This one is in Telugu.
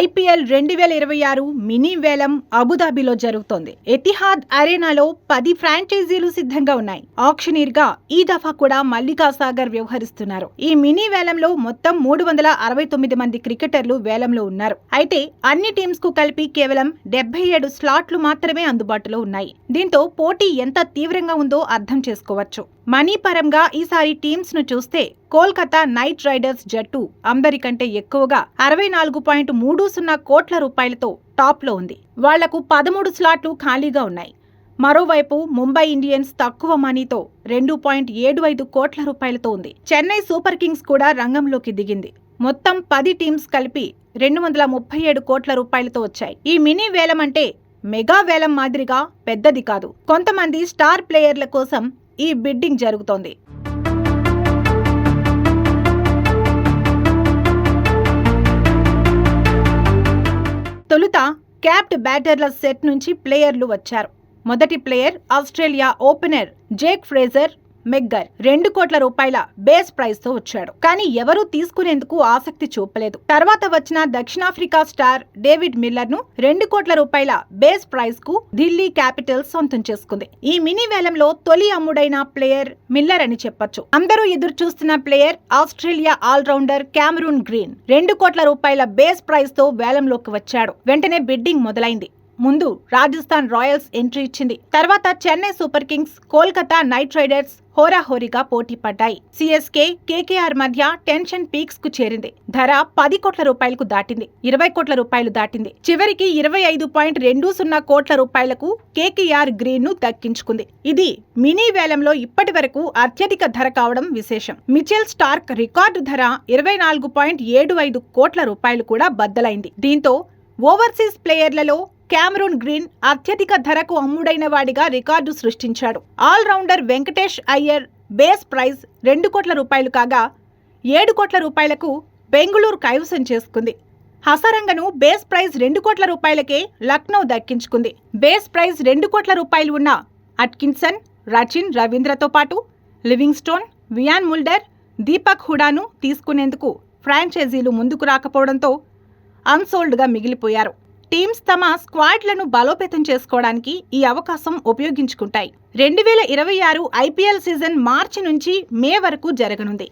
ఐపీఎల్ 2026 మినీ వేలం అబుదాబిలో జరుగుతోంది. ఎతిహాద్ అరేనాలో 10 ఫ్రాంచైజీలు సిద్ధంగా ఉన్నాయి. ఆక్షనీర్ గా ఈ దఫా కూడా మల్లికా సాగర్ వ్యవహరిస్తున్నారు. ఈ మినీ వేలంలో మొత్తం 369 మంది క్రికెటర్లు వేలంలో ఉన్నారు. అయితే అన్ని టీమ్స్ కు కలిపి కేవలం 77 స్లాట్లు మాత్రమే అందుబాటులో ఉన్నాయి. దీంతో పోటీ ఎంత తీవ్రంగా ఉందో అర్థం చేసుకోవచ్చు. మనీ పరంగా ఈసారి టీమ్స్ ను చూస్తే కోల్కతా నైట్ రైడర్స్ జట్టు అందరికంటే ఎక్కువగా 64.30 కోట్ల రూపాయలతో టాప్ లో ఉంది. వాళ్లకు 13 స్లాట్లు ఖాళీగా ఉన్నాయి. మరోవైపు ముంబై ఇండియన్స్ తక్కువ మనీతో 2.75 కోట్ల రూపాయలతో ఉంది. చెన్నై సూపర్ కింగ్స్ కూడా రంగంలోకి దిగింది. మొత్తం 10 టీమ్స్ కలిపి 237 కోట్ల రూపాయలతో వచ్చాయి. ఈ మినీ వేలం అంటే మెగా వేలం మాదిరిగా పెద్దది కాదు. కొంతమంది స్టార్ ప్లేయర్ల కోసం ఈ బిడ్డింగ్ జరుగుతోంది. తొలుత క్యాప్డ్ బ్యాటర్ల సెట్ నుంచి ప్లేయర్లు వచ్చారు. మొదటి player Australia opener Jake Fraser McGurk 2 కోట్ల రూపాయల బేస్ ప్రైజ్ తో వచ్చాడు. కానీ ఎవరూ తీసుకునేందుకు ఆసక్తి చూపలేదు. తర్వాత వచ్చిన దక్షిణాఫ్రికా స్టార్ డేవిడ్ మిల్లర్ ను 2 కోట్ల రూపాయల బేస్ ప్రైజ్ కు ఢిల్లీ క్యాపిటల్స్ సొంతం చేసుకుంది. ఈ మినీ వేలంలో తొలి అమ్ముడైన ప్లేయర్ మిల్లర్ అని చెప్పొచ్చు. అందరూ ఎదురు చూస్తున్న player Australia allrounder Cameron Green 2 కోట్ల రూపాయల బేస్ ప్రైజ్ తో వేలంలోకి వచ్చాడు. వెంటనే బిడ్డింగ్ మొదలైంది. ముందు రాజస్థాన్ రాయల్స్ ఎంట్రీ ఇచ్చింది. తర్వాత Chennai super Kings, Kolkata night riders హోరాహోరీగా పోటీ పడ్డాయి. సిఎస్కే, కేకేఆర్ మధ్య టెన్షన్ పీక్స్ కు చేరింది. ధర 10 కోట్ల రూపాయలకు దాటింది. 20 కోట్ల రూపాయలు దాటింది. చివరికి 25.20 కోట్ల రూపాయలకు కేకేఆర్ గ్రీన్ ను దక్కించుకుంది. ఇది మినీ వేలంలో ఇప్పటి వరకు అత్యధిక ధర కావడం విశేషం. మిచెల్ స్టార్క్ రికార్డు ధర 24.75 కోట్ల రూపాయలు కూడా బద్దలైంది. దీంతో ఓవర్సీస్ ప్లేయర్లలో క్యామరూన్ గ్రీన్ అత్యధిక ధరకు అమ్ముడైన వాడిగా రికార్డు సృష్టించాడు. Allrounder Venkatesh Iyer base price 2 కోట్ల రూపాయలు కాగా 7 కోట్ల రూపాయలకు బెంగళూరు కైవసం చేసుకుంది. హసరంగను బేస్ ప్రైజ్ 2 కోట్ల రూపాయలకే లక్నో దక్కించుకుంది. బేస్ ప్రైజ్ 2 కోట్ల రూపాయలు ఉన్న అట్కిన్సన్, రచిన్ రవీంద్రతో పాటు లివింగ్స్టోన్, వియాన్ ముల్డర్, దీపక్ హుడాను తీసుకునేందుకు ఫ్రాంచైజీలు ముందుకు రాకపోవడంతో అన్సోల్డ్గా మిగిలిపోయారు. టీమ్స్ తమ స్క్వాడ్లను బలోపేతం చేసుకోవడానికి ఈ అవకాశం ఉపయోగించుకుంటాయి. 2026 ఐపీఎల్ సీజన్ మార్చి నుంచి మే వరకు జరగనుంది.